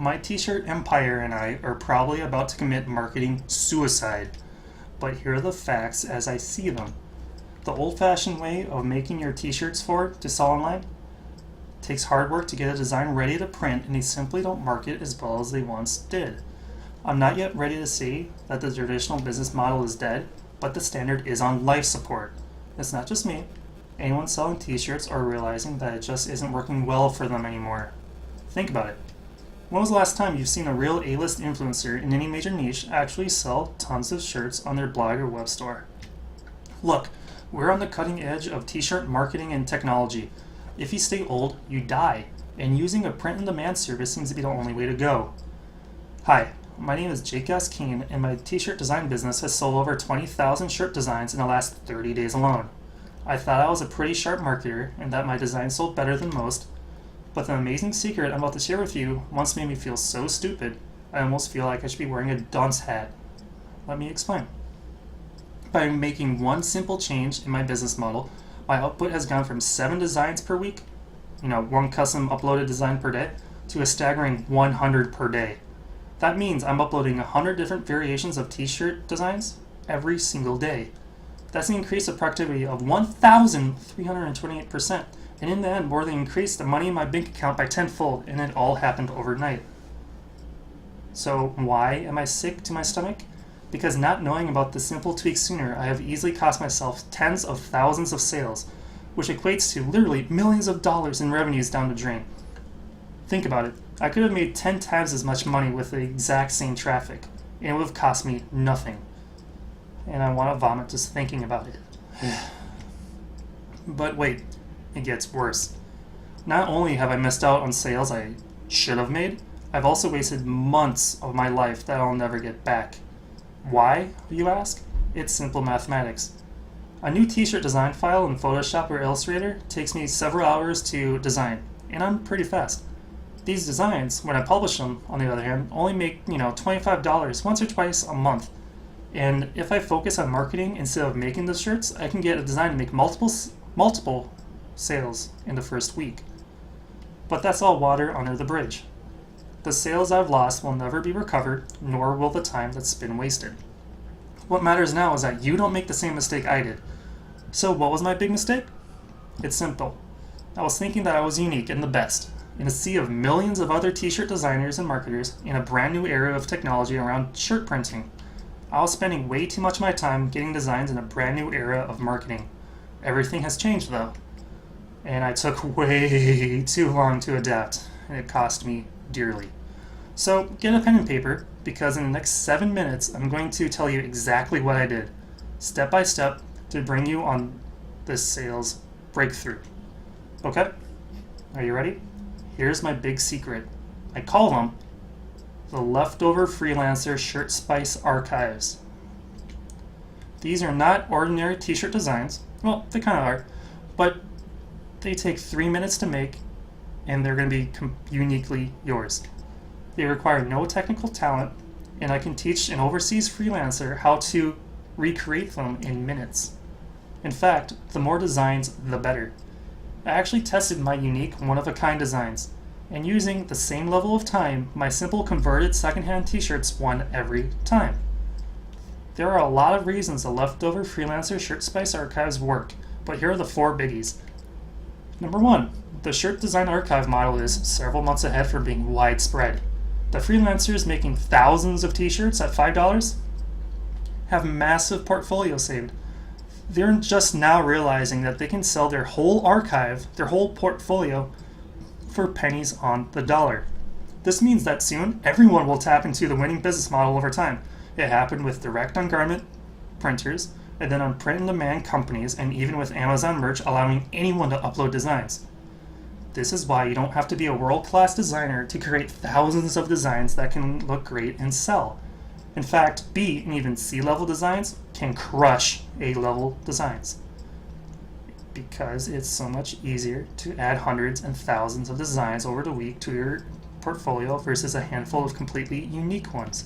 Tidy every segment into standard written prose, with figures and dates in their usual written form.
My t-shirt empire and I are probably about to commit marketing suicide, but here are the facts as I see them. The old-fashioned way of making your t-shirts to sell online takes hard work to get a design ready to print, and they simply don't market as well as they once did. I'm not yet ready to say that the traditional business model is dead, but the standard is on life support. It's not just me. Anyone selling t-shirts are realizing that it just isn't working well for them anymore. Think about it. When was the last time you've seen a real A-list influencer in any major niche actually sell tons of shirts on their blog or web store? Look, we're on the cutting edge of t-shirt marketing and technology. If you stay old, you die, and using a print-on-demand service seems to be the only way to go. Hi, my name is Jake S. Keene, and my t-shirt design business has sold over 20,000 shirt designs in the last 30 days alone. I thought I was a pretty sharp marketer and that my designs sold better than most, but the amazing secret I'm about to share with you once made me feel so stupid, I almost feel like I should be wearing a dunce hat. Let me explain. By making one simple change in my business model, my output has gone from 7 designs per week, one custom uploaded design per day, to a staggering 100 per day. That means I'm uploading 100 different variations of t-shirt designs every single day. That's an increase of productivity of 1,328%, and in the end more than increased the money in my bank account by tenfold, and it all happened overnight. So why am I sick to my stomach? Because not knowing about the simple tweaks sooner, I have easily cost myself tens of thousands of sales, which equates to literally millions of dollars in revenues down the drain. Think about it. I could have made 10 times as much money with the exact same traffic, and it would have cost me nothing. And I want to vomit just thinking about it. But wait, it gets worse. Not only have I missed out on sales I should have made, I've also wasted months of my life that I'll never get back. Why, you ask? It's simple mathematics. A new t-shirt design file in Photoshop or Illustrator takes me several hours to design, and I'm pretty fast. These designs, when I publish them, on the other hand, only make, $25 once or twice a month. And if I focus on marketing instead of making the shirts, I can get a design to make multiple sales in the first week. But that's all water under the bridge. The sales I've lost will never be recovered, nor will the time that's been wasted. What matters now is that you don't make the same mistake I did. So what was my big mistake? It's simple. I was thinking that I was unique and the best, in a sea of millions of other t-shirt designers and marketers in a brand new era of technology around shirt printing. I was spending way too much of my time getting designs in a brand new era of marketing. Everything has changed though, and I took way too long to adapt, and it cost me dearly. So get a pen and paper, because in the next 7 minutes I'm going to tell you exactly what I did, step by step, to bring you on this sales breakthrough. Okay? Are you ready? Here's my big secret. I call them the Leftover Freelancer Shirt Spice Archives. These are not ordinary t-shirt designs. Well, they kind of are, but they take 3 minutes to make, and they're going to be uniquely yours. They require no technical talent, and I can teach an overseas freelancer how to recreate them in minutes. In fact, the more designs, the better. I actually tested my unique, one-of-a-kind designs, and using the same level of time, my simple converted secondhand t-shirts won every time. There are a lot of reasons the Leftover Freelancer Shirt Spice Archives work, but here are the 4 biggies. Number 1, the shirt design archive model is several months ahead from being widespread. The freelancers making thousands of t-shirts at $5 have massive portfolios saved. They're just now realizing that they can sell their whole archive, their whole portfolio, for pennies on the dollar. This means that soon everyone will tap into the winning business model over time. It happened with direct-on-garment printers, and then on print-on-demand companies, and even with Amazon Merch allowing anyone to upload designs. This is why you don't have to be a world-class designer to create thousands of designs that can look great and sell. In fact, B and even C-level designs can crush A-level designs, because it's so much easier to add hundreds and thousands of designs over the week to your portfolio versus a handful of completely unique ones.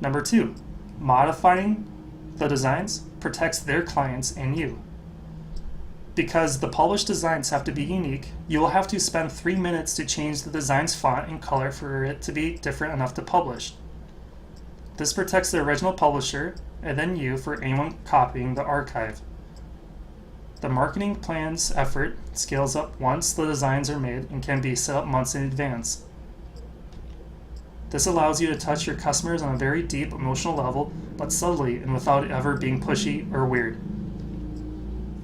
Number 2, modifying the designs protects their clients and you. Because the published designs have to be unique, you will have to spend 3 minutes to change the design's font and color for it to be different enough to publish. This protects the original publisher and then you for anyone copying the archive. The marketing plan's effort scales up once the designs are made and can be set up months in advance. This allows you to touch your customers on a very deep emotional level, but subtly and without ever being pushy or weird.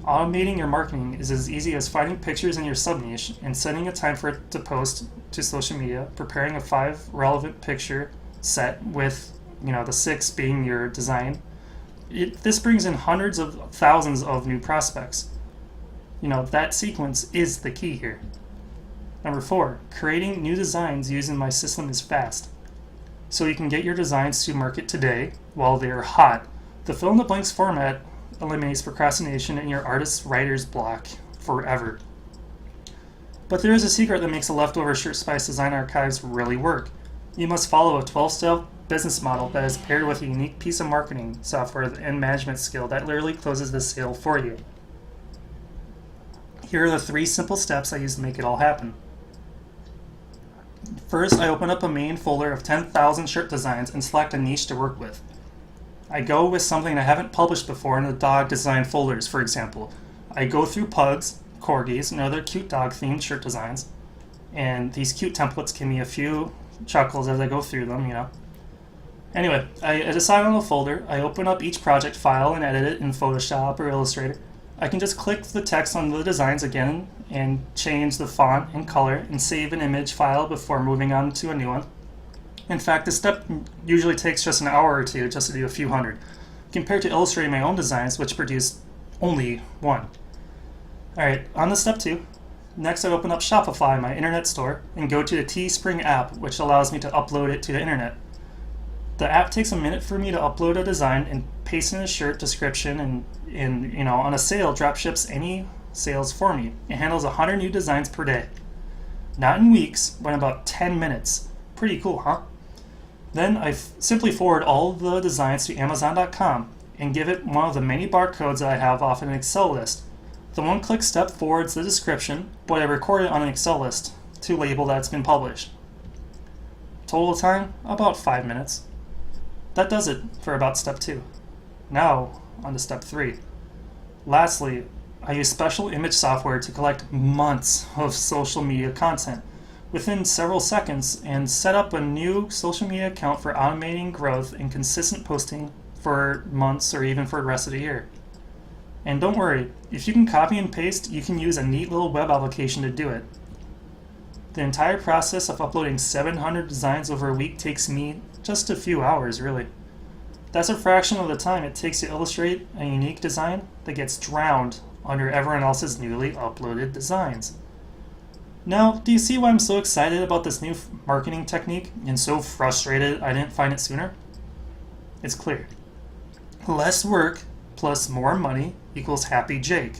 Automating your marketing is as easy as finding pictures in your sub-niche and setting a time for it to post to social media, preparing a 5 relevant picture set with, the 6 being your design. This brings in hundreds of thousands of new prospects. That sequence is the key here. Number 4, creating new designs using my system is fast. So you can get your designs to market today while they're hot. The fill-in-the-blanks format eliminates procrastination in your artist's writer's block forever. But there is a secret that makes the leftover Shirt Spice design archives really work. You must follow a 12-step business model that is paired with a unique piece of marketing software and management skill that literally closes the sale for you. Here are the 3 simple steps I use to make it all happen. First, I open up a main folder of 10,000 shirt designs and select a niche to work with. I go with something I haven't published before in the dog design folders, for example. I go through pugs, corgis, and other cute dog-themed shirt designs. And these cute templates give me a few chuckles as I go through them, Anyway, I decide on a folder. I open up each project file and edit it in Photoshop or Illustrator. I can just click the text on the designs again and change the font and color and save an image file before moving on to a new one. In fact, this step usually takes just an hour or 2 just to do a few hundred, compared to illustrating my own designs, which produce only 1. Alright, on to step 2. Next, I open up Shopify, my internet store, and go to the Teespring app, which allows me to upload it to the internet. The app takes a minute for me to upload a design and paste in a shirt description, and on a sale, dropships any sales for me. It handles 100 new designs per day. Not in weeks, but in about 10 minutes. Pretty cool, huh? Then I simply forward all the designs to Amazon.com and give it one of the many barcodes that I have off an Excel list. The one-click step forwards the description, but I record it on an Excel list to label that it's been published. Total time, about 5 minutes. That does it for about step 2. Now, on to step 3. Lastly, I use special image software to collect months of social media content within several seconds and set up a new social media account for automating growth and consistent posting for months or even for the rest of the year. And don't worry, if you can copy and paste, you can use a neat little web application to do it. The entire process of uploading 700 designs over a week takes me just a few hours, really. That's a fraction of the time it takes to illustrate a unique design that gets drowned under everyone else's newly uploaded designs. Now, do you see why I'm so excited about this new marketing technique and so frustrated I didn't find it sooner? It's clear. Less work plus more money equals happy Jake.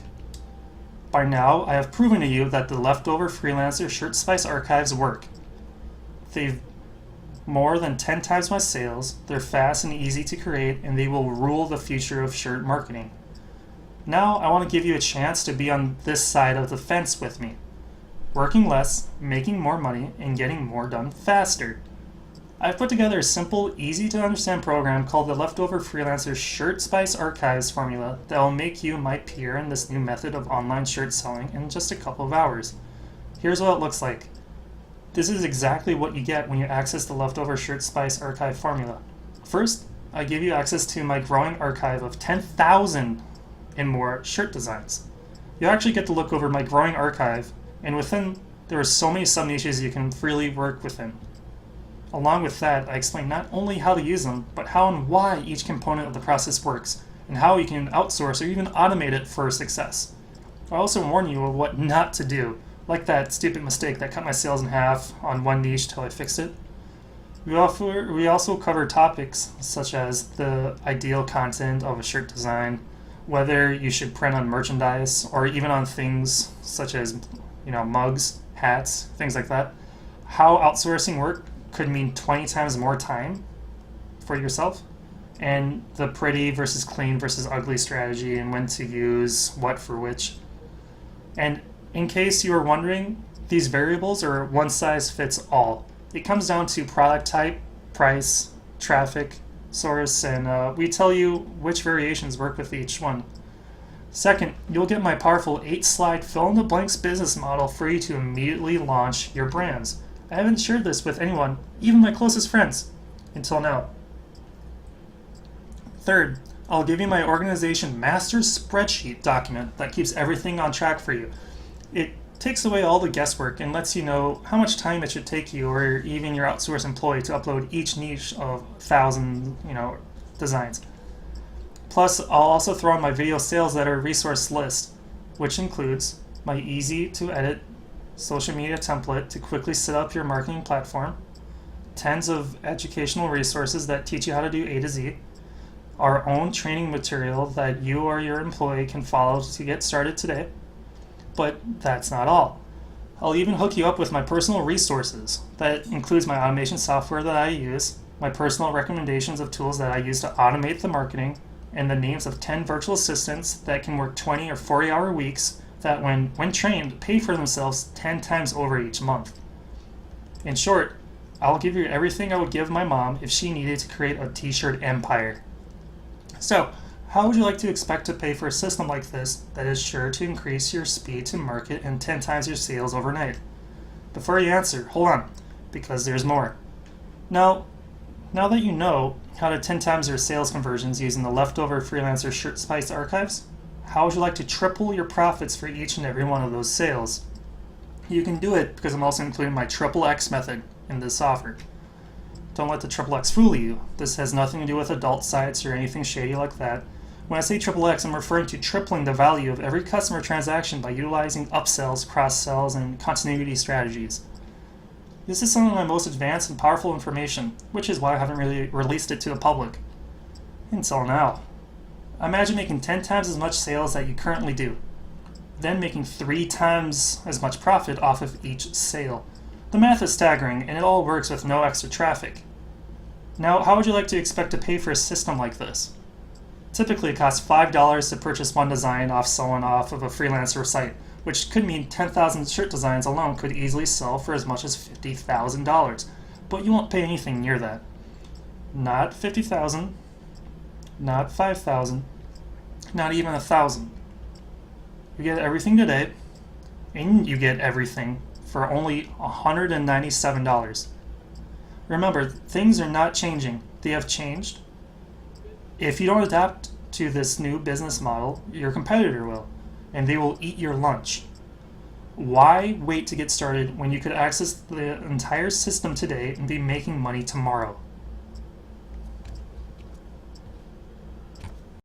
By now, I have proven to you that the leftover freelancer Shirt Spice archives work. They've more than 10 times my sales, they're fast and easy to create, and they will rule the future of shirt marketing. Now, I want to give you a chance to be on this side of the fence with me. Working less, making more money, and getting more done faster. I've put together a simple, easy to understand program called the Leftover Freelancer Shirt Spice Archives formula that will make you my peer in this new method of online shirt selling in just a couple of hours. Here's what it looks like. This is exactly what you get when you access the Leftover Shirt Spice Archive formula. First, I give you access to my growing archive of 10,000 and more shirt designs. You actually get to look over my growing archive, and within there are so many sub-niches you can freely work within. Along with that, I explain not only how to use them, but how and why each component of the process works, and how you can outsource or even automate it for success. I also warn you of what not to do, like that stupid mistake that cut my sales in half on one niche till I fixed it. We also cover topics such as the ideal content of a shirt design, whether you should print on merchandise, or even on things such as mugs, hats, things like that. How outsourcing work could mean 20 times more time for yourself, and the pretty versus clean versus ugly strategy, and when to use what for which. And in case you are wondering, these variables are one size fits all. It comes down to product type, price, traffic, source, and we tell you which variations work with each one. Second, you'll get my powerful 8-slide fill-in-the-blanks business model for you to immediately launch your brands. I haven't shared this with anyone, even my closest friends, until now. Third, I'll give you my organization master spreadsheet document that keeps everything on track for you. It takes away all the guesswork and lets you know how much time it should take you or even your outsourced employee to upload each niche of 1,000, designs. Plus, I'll also throw in my video sales letter resource list, which includes my easy to edit social media template to quickly set up your marketing platform, tens of educational resources that teach you how to do A to Z, our own training material that you or your employee can follow to get started today. But that's not all. I'll even hook you up with my personal resources. That includes my automation software that I use, my personal recommendations of tools that I use to automate the marketing, and the names of 10 virtual assistants that can work 20 or 40-hour weeks that, when trained, pay for themselves 10 times over each month. In short, I'll give you everything I would give my mom if she needed to create a t-shirt empire. So, how would you like to expect to pay for a system like this that is sure to increase your speed to market and 10 times your sales overnight? Before you answer, hold on, because there's more. Now that you know how to 10 times your sales conversions using the leftover freelancer Shirt Spice archives, how would you like to triple your profits for each and every one of those sales? You can do it because I'm also including my Triple X method in this offer. Don't let the Triple X fool you. This has nothing to do with adult sites or anything shady like that. When I say Triple X, I'm referring to tripling the value of every customer transaction by utilizing upsells, cross-sells, and continuity strategies. This is some of my most advanced and powerful information, which is why I haven't really released it to the public. Until now. Imagine making 10 times as much sales that you currently do, then making 3 times as much profit off of each sale. The math is staggering, and it all works with no extra traffic. Now, how would you like to expect to pay for a system like this? Typically, it costs $5 to purchase one design off someone off of a freelancer site, which could mean 10,000 shirt designs alone could easily sell for as much as $50,000. But you won't pay anything near that. Not $50,000, not $5,000, not even $1,000. You get everything today, and you get everything for only $197. Remember, things are not changing. They have changed. If you don't adapt to this new business model, your competitor will, and they will eat your lunch. Why wait to get started when you could access the entire system today and be making money tomorrow?